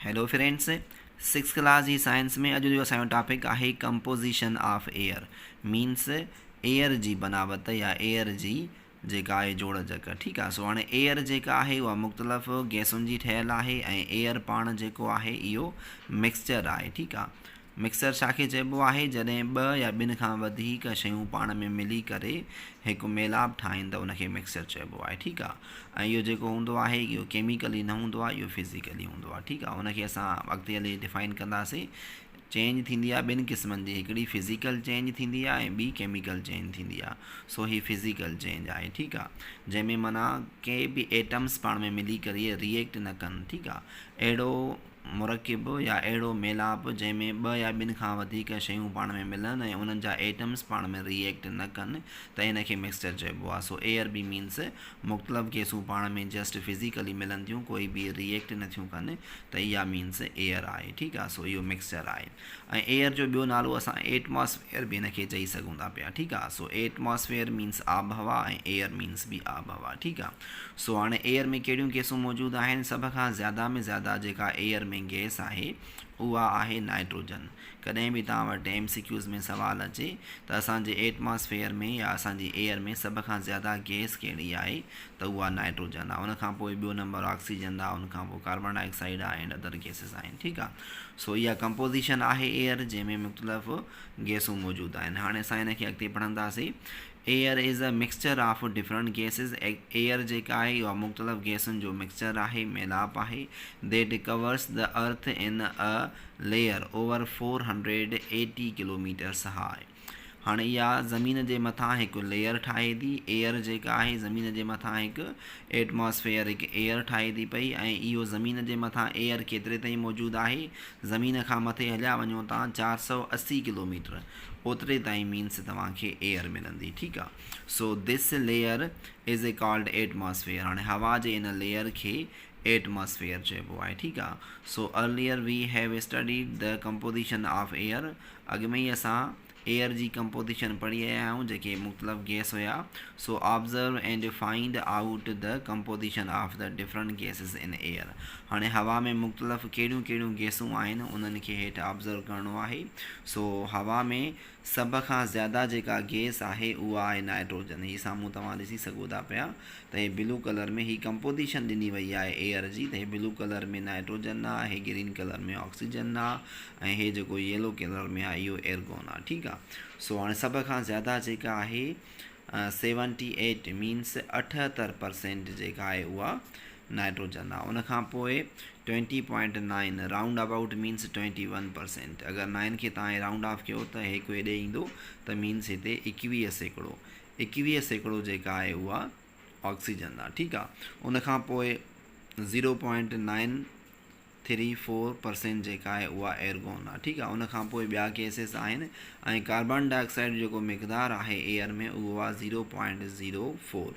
Hello friends, six class जी science में अॼु जो असांजो टॉपिक आहे composition of air. Means air जी बनावट या एयर जी जेका आहे जोड़जक। ठीकु आहे। सो हाणे एयर जेका आहे उहा मुख़्तलिफ़ गैसुनि जी ठहियलु आहे ऐं एयर पाण जेको आहे इहो मिक्सचर आहे। ठीकु आहे। मिक्सचर छाखे चइबो आहे? जॾहिं ॿ या ॿिनि खां वधीक शयूं पाण में मिली करे हिकु मेलाप ठाहिनि त उनखे मिक्सचर चइबो आहे। ठीकु आहे। ऐं इहो जेको हूंदो आहे इहो केमिकली न हूंदो आहे, इहो फिज़िकली हूंदो आहे। ठीकु आहे। उनखे असां अॻिते हली डिफाइन कंदासीं। चेंज थींदी आहे ॿिनि क़िस्मनि जी, हिकिड़ी फिज़िकल चेंज थींदी आहे ऐं ॿी केमिकल चेंज थींदी आहे। सो ही फिज़िकल चेंज आहे। ठीकु आहे। जंहिंमें माना के बि एटम्स पाण में मिली करे रिएक्ट न कनि। ठीकु आहे। अहिड़ो मुरकिब या अहिड़ो मेलाप जंहिंमें ॿ या ॿिनि खां वधीक शयूं पाण में मिलनि ऐं उन्हनि जा एटम्स पाण में रिएक्ट न कनि त इनखे मिक्सचर चइबो आहे। सो एयर बि मीन्स मुख़्तलिफ़ गैसूं पाण में जस्ट फिज़िकली मिलनि थियूं, कोई बि रिएक्ट नथियूं कनि, त इहा मीन्स एयर आहे। ठीकु आहे। सो इहो मिक्सचर आहे। ऐं एयर जो ॿियो नालो असां एटमॉस्फेयर बि हिनखे चई सघूं था पिया। ठीकु आहे। सो एटमॉस्फेयर मीन्स आबहवा ऐं एयर मीन्स बि आबहवा। ठीकु आहे। सो हाणे एयर में कहिड़ियूं गैसूं मौजूदु आहिनि? सभ खां ज़्यादा में ज़्यादा जेका एयर में गैस आहे उहा आहे नाइट्रोजन। कॾहिं बि तव्हां वटि MCQs में सवाल अचे त असांजे एटमॉस्फेयर में या असांजी एयर में सभ खां ज़्यादा गैस कहिड़ी आहे त उहा नाइट्रोजन आहे। उनखां पोइ ॿियो नंबर ऑक्सीजन आहे, उनखां पोइ कार्बन डाइऑक्साइड आहे एंड अदर गैसिस आहिनि। ठीकु आहे। सो इहा कंपोजिशन आहे एयर जंहिंमें मुख़्तलिफ़ गैसूं मौजूदु आहिनि। हाणे असां हिनखे अॻिते पढ़ंदासीं। Air is a mixture of different gases. Air जेका आहे इहा मुख़्तलिफ़ गैसुनि जो मिक्सचर आहे, मेलाप आहे। दैट कवर्स द अर्थ इन a layer over 480 kilometres high. हाणे इहा ज़मीन जे मथां हिकु लेयर ठाहे थी। एयर जेका आहे ज़मीन जे मथां हिकु एटमॉस्फेयर हिकु एयर ठाहे थी पई ऐं इहो ज़मीन जे मथां एयर केतिरे ताईं मौजूदु आहे? ज़मीन खां मथे हलिया वञो तव्हां 480 किलोमीटर, ओतिरे ताईं मीन्स तव्हांखे एयर मिलंदी। ठीकु आहे। So this layer is a called atmosphere. हाणे हवा जे इन लेयर खे एटमॉस्फेयर चइबो आहे। ठीकु आहे। So earlier we have studied the composition of air. अॻु में ई असां एयर जी कंपोजिशन पढ़ी आया आहियूं, जेके मुख़्तलिफ़ गैस हुया। So observe and find out the composition of the different gases in air. हाणे हवा में मुख़्तलिफ़ कहिड़ियूं कहिड़ियूं गैसूं आहिनि उन्हनि खे हेठि ऑब्ज़र्व करिणो आहे। सो हवा में सभ खां ज़्यादा जेका गैस आहे उहा आहे नाइट्रोजन। हीअ साम्हूं तव्हां ॾिसी सघो था पिया त हे ब्लू कलर में ही कंपोजिशन ॾिनी वई आहे एयर जी। त हे ब्लू कलर में नाइट्रोजन आहे, हे ग्रीन कलर में ऑक्सीजन आहे ऐं हे जेको येलो कलर में आहे इहो एर्गोन आहे। ठीकु आहे। सो हाणे सभ खां ज़्यादा जेका आहे 78 मीन्स 78% जेका आहे उहा नाइट्रोजन आहे। उनखां पोइ 20.9 राउंड अबाउट मीन्स 21%। अगरि 9 खे तव्हां राउंड ऑफ कयो त हिकु हेॾे ईंदो त मीन्स हिते 21% जेका आहे उहा ऑक्सीजन आहे। ठीकु आहे। उनखां पोइ 0.934% जेका आहे उहा एर्गोन आहे। ठीकु आहे। उनखां पोइ ॿिया गैसिस आहिनि ऐं कार्बन डाइऑक्साइड जेको मिक़दारु आहे एयर में उहो आहे 0.04।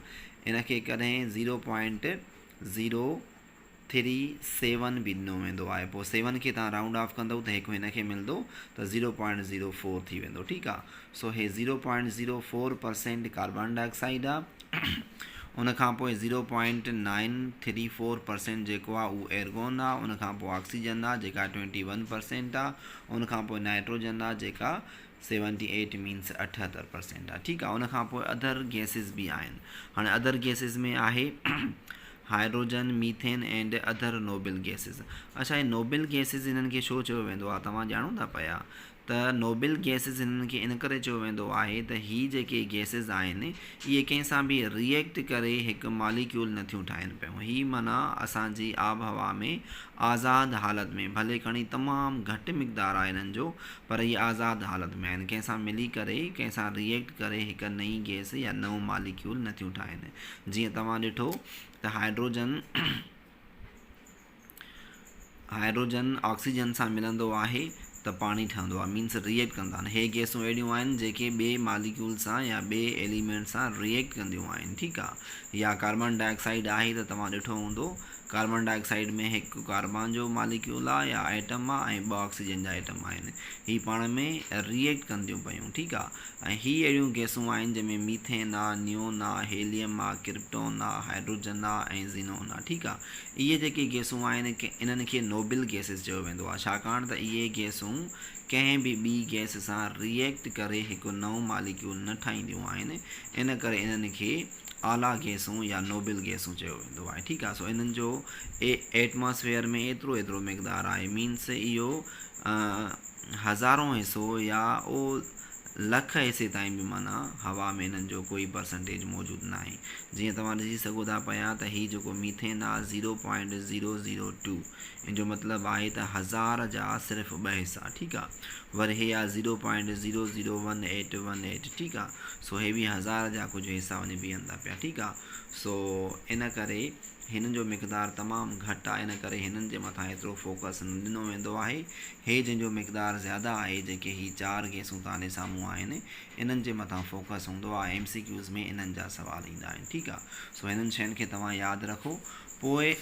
इनखे कॾहिं 0.037 बि ॾिनो वेंदो आहे। पोइ 7 खे तव्हां राउंड ऑफ कंदव त हिकु हिनखे मिलंदो त 0.04 थी वेंदो। ठीकु आहे। सो हे 0.04% कार्बन डाइऑक्साइड आहे। उनखां पोइ 0.934% जेको आहे उहो एर्गोन आहे। उनखां पोइ ऑक्सीजन आहे जेका 21% आहे। उनखां पोइ नाइट्रोजन आहे जेका 78 मीन्स 78% आहे। ठीकु आहे। उनखां पोइ अदर गैसिस बि आहिनि। हाणे अदर गैसिस में आहे hydrogen, methane and other noble gases. अच्छा, हे नोबल गैसिस हिननि खे छो चयो वेंदो आहे तव्हां ॼाणो था पिया? त नोबल गैसिस हिननि खे इन करे चयो वेंदो आहे त ही जेके गैसिस आहिनि इहे कंहिंसां बि रिएक्ट करे हिकु मॉलिक्यूल नथियूं ठाहिनि पियूं। ही माना असांजी आबहवा में आज़ादु हालत में, भले खणी तमामु घटि मिक़दारु आहे हिननि जो, पर इहे आज़ादु हालत में आहिनि। कंहिंसां मिली करे कंहिंसां रिएक्ट करे हिकु नई गैस या नओं मॉलिक्यूल नथियूं ठाहिनि। जीअं तव्हां ॾिठो त हाइड्रोजन ऑक्सीजन सां मिलंदो आहे त पाणी ठहंदो आहे, मीन्स रिएक्ट कंदा आहिनि। हे गैसूं अहिड़ियूं आहिनि जेके ॿिए मॉलिक्यूल सां या ॿिए एलिमेंट सां रिएक्ट कंदियूं आहिनि। ठीकु आहे। या कार्बन डाइऑक्साइड आहे त तव्हां ॾिठो हूंदो कार्बन डाइऑक्साइड में हिकु कार्बन जो मालिक्यूल आहे या एटम आहे ऐं ॿ ऑक्सीजन जा एटम आहिनि। हीअ पाण में रिएक्ट कंदियूं पयूं, ठीकु आहे। ऐं हीअ अहिड़ियूं गैसूं आहिनि जंहिंमें मीथेन आहे, नियोन आहे, हेलियम आहे, क्रिप्टोन आहे, हाइड्रोजन आहे ऐं ज़ीनोन आहे, ठीकु आहे। इहे जेके गैसूं आहिनि इन्हनि खे नोबल गैसिस चयो वेंदो आहे, छाकाणि त इहे गैसूं कंहिं बि ॿी गैस सां रिएक्ट करे हिकु नओं मालिक्यूल न ठाहींदियूं आहिनि, इन करे इन्हनि खे आला गैसूं या नोबल गैसूं चयो वेंदो आहे, ठीकु आहे। सो इन्हनि जो एटमॉस्फेयर में एतिरो मक़दारु आहे, मीन्स इहो हज़ारों हिसो या लख हिसे ताईं बि माना हवा में इन्हनि जो कोई परसेंटेज मौजूदु न आहे। जीअं तव्हां ॾिसी सघो था पिया त हीउ जेको मीथेन आहे 0.002, इन जो मतिलबु आहे त 1000 जा सिर्फ़ु 2 हिसा, ठीकु आहे। वरी हे आहे 0.001818, ठीकु आहे। सो हे बि 1000 जा कुझु हिसा वञी बीहनि था पिया, ठीकु आहे। सो इन करे हिननि जो मक़दारु तमामु घटि आहे, इन करे हिननि जे मथां एतिरो फोकस न ॾिनो वेंदो आहे। हे जंहिंजो मक़दारु ज़्यादा आहे, जेके ही 4 गैसूं तव्हांजे साम्हूं आहिनि, इन्हनि जे मथां फोकस हूंदो आहे। MCQs में इन्हनि जा सवाल ईंदा आहिनि, ठीकु आहे। सो हिननि शयुनि खे तव्हां यादि रखो। पोइ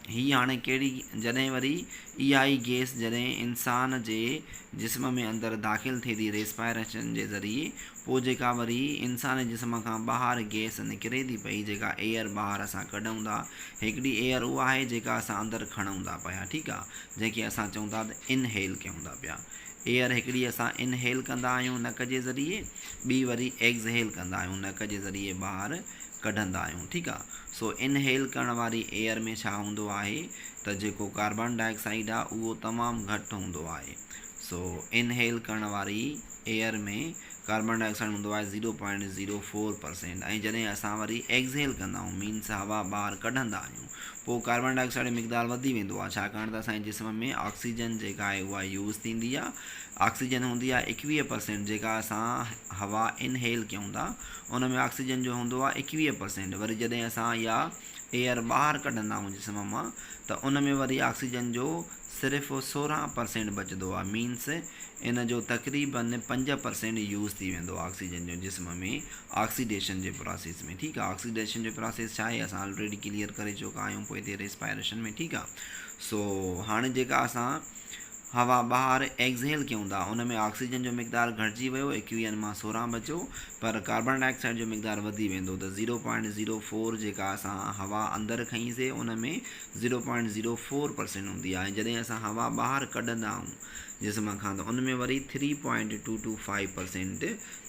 हीअ हाणे कहिड़ी, जॾहिं वरी इहा ई गैस जॾहिं इंसान जे जिस्म में अंदरि दाख़िल थिए थी रेस्पायरेशन जे ज़रिए, पोइ जेका वरी इंसान जे जिस्म खां ॿाहिरि गैस निकिरे थी पई, जेका एयर ॿाहिरि असां कढूं था, हिकिड़ी एयर उहा आहे जेका असां अंदरि खणूं था पिया, ठीकु आहे, जंहिंखे असां चऊं था त इनहेल कयूं था पिया। एयर हिकिड़ी असां इनहेल कंदा आहियूं नक जे ज़रिए, ॿी वरी एक्सहेल कंदा आहियूं नक जे ज़रिए ॿाहिरि कढंदा आहियूं, ठीकु आहे। सो इनहेल करण वारी एयर में छा हूंदो आहे त जेको कार्बन डाइऑक्साइड आहे उहो तमामु घटि हूंदो आहे। सो इनहेल करण वारी एयर में कार्बन डाइऑक्साइड हूंदो आहे 0.04%, ऐं जॾहिं असां वरी एक्सहेल कंदा आहियूं, मीन्स हवा ॿाहिरि कढंदा आहियूं, पोइ कार्बन डाइऑक्साइड जो मक़दारु वधी वेंदो आहे, छाकाणि त असांजे जिस्म में ऑक्सीजन जेका आहे उहा यूज़ थींदी आहे। ऑक्सीजन हूंदी आहे 21%, जेका असां हवा इनहेल कयूं था उन में ऑक्सीजन जो हूंदो आहे 21%। वरी जॾहिं असां इहा एयर ॿाहिरि कढंदा आहियूं जिस्म मां, त उन में वरी ऑक्सीजन जो सिर्फ़ु 16% बचंदो आहे, मीन्स इन जो तक़रीबन 5% यूज़ थी वेंदो आहे ऑक्सीजन जो जिस्म में ऑक्सीडेशन जे प्रोसेस में, ठीकु आहे। ऑक्सीडेशन जो प्रोसेस छा आहे असां ऑलरेडी क्लियर करे चुका आहियूं पोइ हिते रेस्पायरेशन में, ठीकु आहे। सो हाणे जेका असां हवा ॿाहिरि एक्सहेल कयूं था उन में ऑक्सीजन जो मक़दारु घटिजी वियो, 21 मां 16 बचो, पर कार्बन डाइऑक्साइड जो मक़दारु वधी वेंदो, त 0.04 जेका असां हवा अंदरि खईंसीं उन में 0.04% हूंदी आहे। जॾहिं असां हवा ॿाहिरि कढंदा आहियूं जिस्म खां, त उन में वरी 3.225%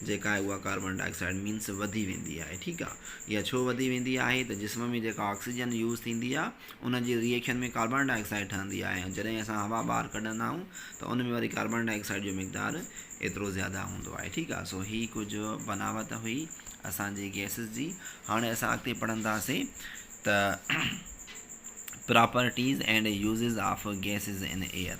जेका आहे उहा कार्बन डाइऑक्साइड मीन्स वधी वेंदी आहे, ठीकु आहे। इहा छो वधी वेंदी आहे त जिस्म में जेका ऑक्सीजन यूज़ थींदी आहे उन जी रिएक्शन में कार्बन डाइऑक्साइड ठहंदी आहे, ऐं जॾहिं असां हवा ॿाहिरि कढंदा आहियूं त उन में वरी कार्बन डाइऑक्साइड जो मक़दारु एतिरो ज़्यादा हूंदो आहे, ठीकु आहे। सो हीअ कुझु बनावट हुई असांजी गैसिस जी। हाणे असां अॻिते पढ़ंदासीं त properties and uses of gases in air.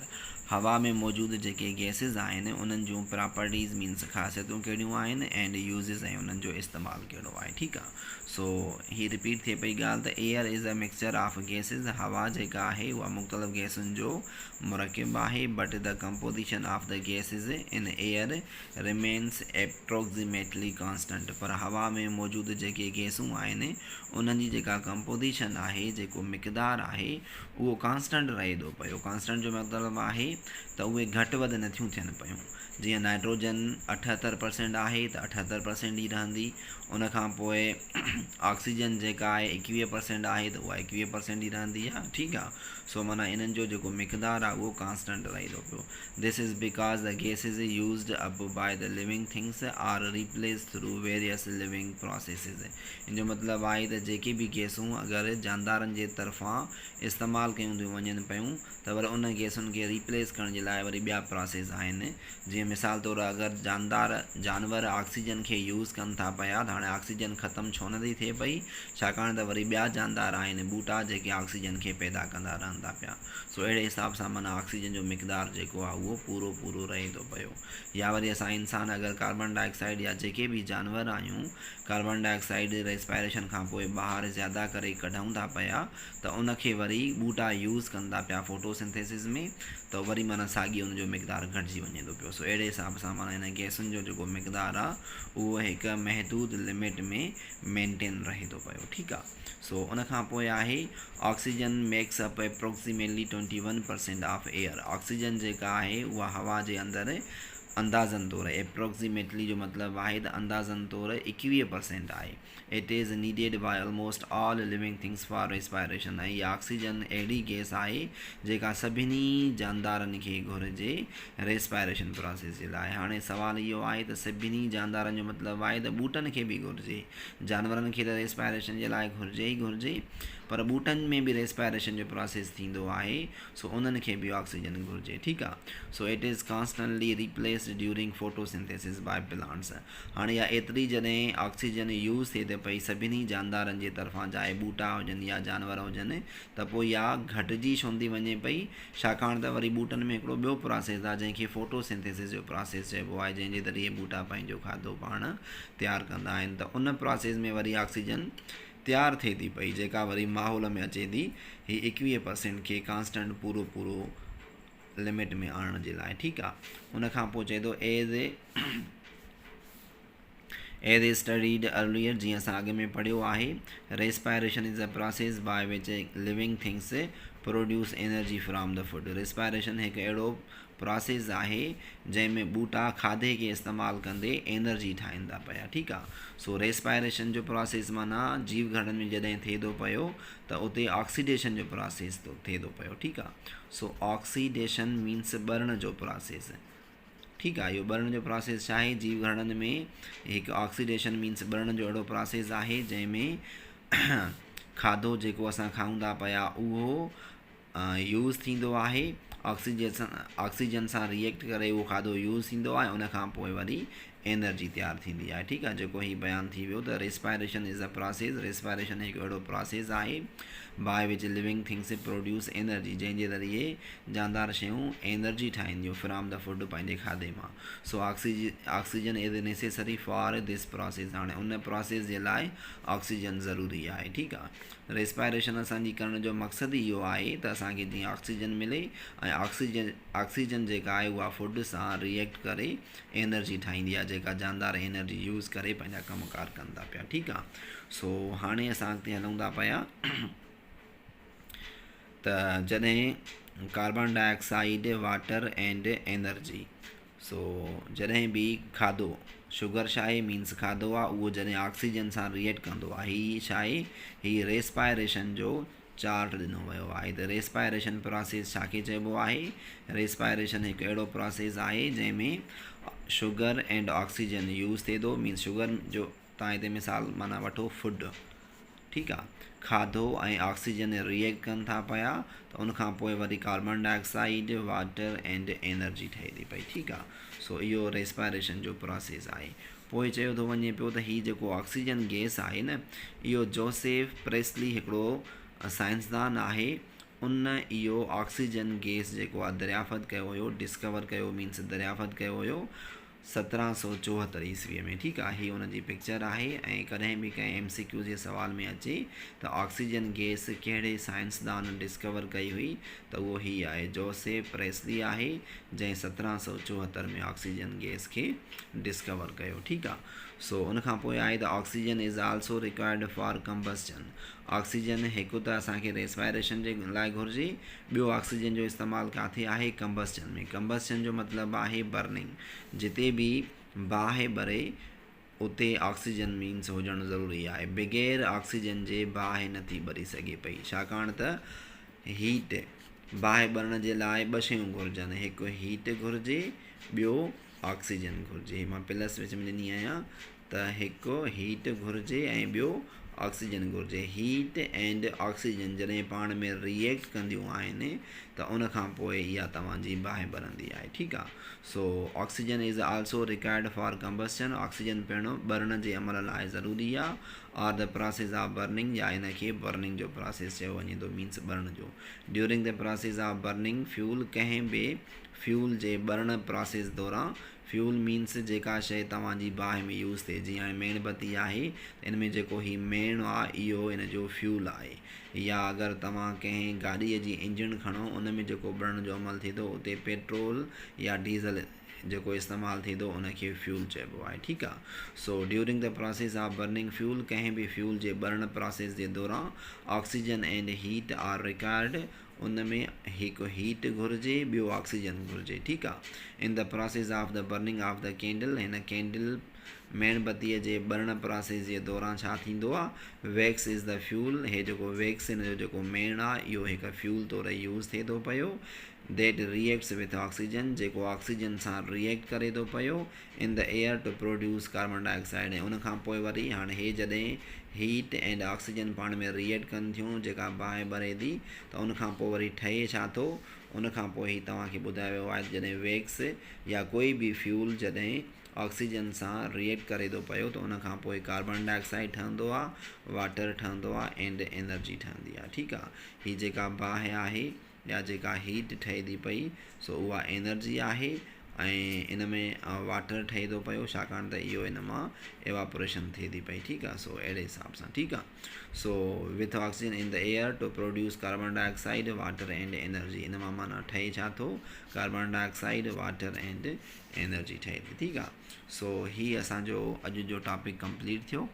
हवा में मौजूदु जेके गैसिस आहिनि उन्हनि जूं प्रॉपर्टीज़ मीन्स ख़ासियतूं कहिड़ियूं आहिनि, एंड यूज़िस ऐं उन्हनि जो इस्तेमालु कहिड़ो आहे, ठीकु आहे। सो हीअ रिपीट थिए पई ॻाल्हि त air is a mixture of gases. हवा जेका आहे उहा मुख़्तलिफ़ गैसुनि जो मुरकिब आहे, but the composition of the gases in air remains approximately constant. पर हवा में मौजूदु जेके गैसूं आहिनि उन्हनि जी जेका कंपोजिशन आहे, जेको मक़दारु आहे, उहो कॉन्स्टेंट रहे थो पियो। कॉन्स्टेंट जो मतिलबु आहे त उहे घटि वधि नथियूं थियनि पियूं। जीअं नाइट्रोजन 78% आहे त 78% ई रहंदी, उनखां पोइ ऑक्सीजन जेका आहे 21% आहे त उहा 21% ई रहंदी आहे, ठीकु आहे। सो माना इन्हनि जो जेको मक़दारु आहे उहो कॉन्स्टेंट रहे थो पियो। This is because the gases used up by the living things are replace through various living processes. इन जो मतिलबु आहे त जेके बि गैसूं अगरि जानदारनि जे तरफ़ां इस्तेमालु कयूं थियूं वञनि पियूं त वरी उन गैसुनि खे रिप्लेस करण जे लाइ वरी ॿिया प्रोसेस आहिनि। जीअं मिसाल तौरु अगरि जानवर ऑक्सीजन खे यूज़ कनि था पिया, त हाणे ऑक्सीजन ख़तमु छो नथी थिए पई, छाकाणि त वरी ॿिया जानदार आहिनि ॿूटा जेके ऑक्सीजन खे पैदा कंदा रहनि था पिया। सो अहिड़े हिसाब सां माना ऑक्सीजन जो मक़दारु जेको आहे उहो पूरो रहे थो पियो। या वरी असां इंसान अगरि कार्बन डाइऑक्साइड या जेके बि जानवर आहियूं कार्बन डाइऑक्साइड रेस्पायरेशन खां पोइ ॿाहिरि ज़्यादा करे कढूं था पिया, त उनखे खे वरी बूटा यूज़ कंदा पिया फोटोसिंथेसिस में त वरी माना साॻी उनजो मिक़दारु घटिजी वञे थो पियो। सो अहिड़े हिसाब सां माना हिन गैसुनि जो जेको मिक़दारु आहे उहो हिकु महदूद लिमिट में मेंटेन रहे थो पियो। ठीकु आहे। सो उन खां पोइ आहे oxygen makes up approximately 21% of air. Oxygen जेका आहे उहा हवा जे अंदरि अंदाज़न तौर एप्रोक्सीमेटली जो मतिलबु आहे त अंदाज़न तौर 21% आहे। It is needed by almost all living things for respiration. ऐं इहा ऑक्सीजन अहिड़ी गैस आहे जेका सभिनी जानदारनि खे घुरिजे रेस्पायरेशन प्रोसेस जे लाइ। हाणे सुवालु इहो आहे त सभिनी जानदारनि जो मतिलबु आहे त ॿूटनि खे बि घुरिजे, जानवरनि खे त रेस्पायरेशन जे लाइ घुरिजे ई घुरिजे, पर ॿूटनि में बि रेस्पायरेशन जो प्रोसेस थींदो आहे, सो उन्हनि खे बि ऑक्सीजन घुरिजे। ठीकु आहे। So it is constantly replaced during photosynthesis by plants. हाणे इहा एतिरी जॾहिं ऑक्सीजन यूज़ थिए त पई सभिनी जानदारनि जे तरफ़ां, चाहे ॿूटा हुजनि या जानवर हुजनि, त पोइ इहा घटिजी छो थी वञे पई, छाकाणि त वरी ॿूटनि में हिकिड़ो ॿियो प्रोसेस आहे जंहिंखे फोटोसिंथेसिस जो प्रोसेस चइबो आहे, जंहिंजे ज़रिए ॿूटा पंहिंजो खाधो पाण तयारु कंदा आहिनि। त उन प्रोसेस में वरी ऑक्सीजन तयारु थिए थी पई जेका वरी माहौल में अचे थी ही 21% खे कांस्टेंट पूरो लिमिट में आणण जे लाइ। ठीकु आहे। उन खां पोइ चए थो एज स्टडीड अर्लियर, जीअं असां अॻु में पढ़ियो आहे, respiration is a process by which living things produce energy from the food. Respiration हिकु अहिड़ो प्रोसेस आहे जंहिंमें ॿूटा खाधे खे इस्तेमालु कंदे एनर्जी ठाहिनि था पिया। ठीकु आहे। सो रेस्पायरेशन जो प्रोसेस माना जीव घरनि में जॾहिं थिए थो पियो त उते ऑक्सीडेशन जो प्रोसेस थिए थो पियो। ठीकु आहे। सो ऑक्सीडेशन मीन्स ॿरण जो प्रोसेस। ठीकु आहे। इहो ॿरण जो प्रोसेस छा आहे, जीव घरनि में हिकु ऑक्सीडेशन मीन्स ॿरण जो अहिड़ो प्रोसेस आहे जंहिंमें खाधो जेको असां खाऊं था पिया उहो यूज़ थींदो आहे, ऑक्सीजन सां रिएक्ट करे उहो खाधो यूज़ थींदो आहे, उन खां पोइ वरी एनर्जी तयारु थींदी आहे। ठीकु आहे। जेको ही बयानु थी वियो त respiration is a process. Respiration हिकु अहिड़ो प्रोसेस आहे by which living things produce energy, जंहिंजे ज़रिए जानदार शयूं एनर्जी ठाहींदियूं फ्रॉम द फूड, पंहिंजे खाधे मां। सो oxygen is necessary for this process. हाणे उन प्रोसेस जे लाइ ऑक्सीजन ज़रूरी आहे। ठीकु आहे। रेस्पायरेशन असांजी करण जो मक़सदु इहो आहे त असांखे जीअं ऑक्सीजन मिले ऐं ऑक्सीजन जेका आहे उहा फूड सां रिएक्ट करे एनर्जी ठाहींदी आहे, जेका जानदार एनर्जी यूज़ करे पंहिंजा कमुकार कनि था पिया। ठीकु आहे। सो हाणे असां अॻिते हलूं था पिया त जॾहिं carbon dioxide, water and energy. So जॾहिं बि खाधो, शुगर छा आहे मीन्स खाधो आहे, उहो जॾहिं ऑक्सीजन सां रिएक्ट कंदो आहे, हीअ छा आहे, हीअ रेस्पायरेशन जो चार्ट ॾिनो वियो आहे। त रेस्पायरेशन प्रोसेस छा खे चइबो आहे, रेस्पायरेशन हिकु अहिड़ो प्रोसेस आहे जंहिंमें शुगर एंड ऑक्सीजन यूज़ थिए थो। मीन्स शुगर जो तव्हां हिते मिसाल माना वठो फूड। ठीकु आहे। खाधो ऐं ऑक्सीजन रिएक्ट कनि था पिया त उनखां पोइ वरी carbon dioxide, water and energy ठहे थी पई। ठीकु आहे। सो इहो रेस्पायरेशन जो प्रोसेस आहे। पोइ चयो थो वञे पियो त हीअ जेको ऑक्सीजन गैस आहे न, इहो जोसेफ प्रेस्ली हिकिड़ो साइंसदान आहे, उन इहो ऑक्सीजन गैस जेको आहे दरियाफ़त कयो हुयो, डिस्कवर कयो मीन्स दरियाफ़त कयो हुयो 1774 ईस्वीअ में। ठीकु आहे। हीअ हुनजी पिक्चर आहे। ऐं कॾहिं बि कंहिं MCQ जे सवाल में अचे त ऑक्सीजन गैस कहिड़े साइंसदान डिस्कवर कई हुई, त उहो हीअ आहे, जोसेफ प्रेस्ली आहे, जंहिं 1774 में ऑक्सीजन गैस खे डिस्कवर कयो। ठीकु आहे। सो उनखां पोइ आहे त oxygen is also required for combustion. Oxygen हिकु त असांखे रेस्पायरेशन जे लाइ घुरिजे, ॿियो ऑक्सीजन जो इस्तेमालु किथे आहे, कंबस्चन में। कंबस्चन जो मतिलबु आहे बर्निंग। जिते बि बाहि ॿरे उते ऑक्सीजन मीन्स हुजणु ज़रूरी आहे। बग़ैर ऑक्सीजन जे बाहि नथी ॿरी सघे पई, छाकाणि त हीट, बाहि ॿरण जे लाइ ॿ शयूं घुरिजनि, हिकु हीट घुरिजे, ॿियो ऑक्सीजन घुरिजे। मां प्लस विच में ॾिनी आहियां त हिकु हीट घुरिजे ऐं ॿियो ऑक्सीजन घुरिजे। हीट एंड ऑक्सीजन जॾहिं पाण में रिएक्ट कंदियूं आहिनि त उनखां पोइ इहा तव्हांजी बाहि ॿरंदी आहे। ठीकु आहे। So oxygen is also required for combustion. Oxygen पिणु ॿरण जे अमल लाइ ज़रूरी आहे। और द प्रोसेस ऑफ बर्निंग, या इन खे बर्निंग जो प्रोसेस चयो वञे थो, मीन्स ॿरण जो। During the process of burning fuel, कंहिं बि फ्यूल जे ॿरण प्रोसेस दौरान फ्यूल मीन्स जेका शइ तव्हांजी बाहि में यूज़ थिए, जीअं हाणे मेणबती आहे त इन में जेको ही मेण आहे इहो इन जो फ्यूल आहे। या अगरि तव्हां कंहिं गाॾीअ जी इंजन खणो उन में जेको बरण जो अमल थिए थो उते पेट्रोल या डीज़ल जेको इस्तेमालु थी थो उनखे फ्यूल चइबो आहे। ठीकु आहे। So during the process of burning fuel, कंहिं बि फ्यूल जे बर्न प्रोसेस जे दौरान oxygen and heat are required, उन में हिकु हीट घुरिजे, ॿियो ऑक्सीजन घुरिजे। ठीकु आहे। In the process of the burning of the candle, हिन कैंडल मेणबत्तीअ जे बर्न प्रोसेस जे दौरान छा थींदो आहे, वैक्स इज़ द फ्यूल, हे जेको वैक्स हिन जो जेको मेण आहे इहो हिकु फ्यूल तौरु यूज़ थिए थो पियो। दैट रिएक्ट्स विथ ऑक्सीजन, जेको ऑक्सीजन सां रिएक्ट करे थो पियो in the air to produce carbon dioxide. ऐं उनखां पोइ वरी हाणे हे जॾहिं हीट एंड ऑक्सीजन पाण में रिएक्ट कनि थियूं जेका बाहि भरे थी त उनखां पोइ वरी ठहे छा थो, उनखां पोइ ही तव्हांखे ॿुधायो वियो आहे जॾहिं वैक्स या कोई बि फ्यूल जॾहिं ऑक्सीजन सां रिएक्ट करे थो पियो त उनखां पोइ कार्बन डाइऑक्साइड ठहंदो आहे, वाटर ठहंदो आहे एंड एनर्जी ठहंदी आहे। ठीकु आहे। हीअ जेका बाहि आहे या जेका हीट ठहे थी पई सो उहा एनर्जी आहे ऐं इन में वाटर ठहे थो पियो छाकाणि त इहो इन मां एवापोरेशन थिए थी पई। ठीकु आहे। सो अहिड़े हिसाब सां ठीकु आहे। So with oxygen in the air to produce carbon dioxide water and energy, इन मां माना ठहे छा थो, carbon dioxide water and energy ठहे थी। ठीकु आहे। सो ही असांजो अॼु जो टॉपिक कंप्लीट थियो।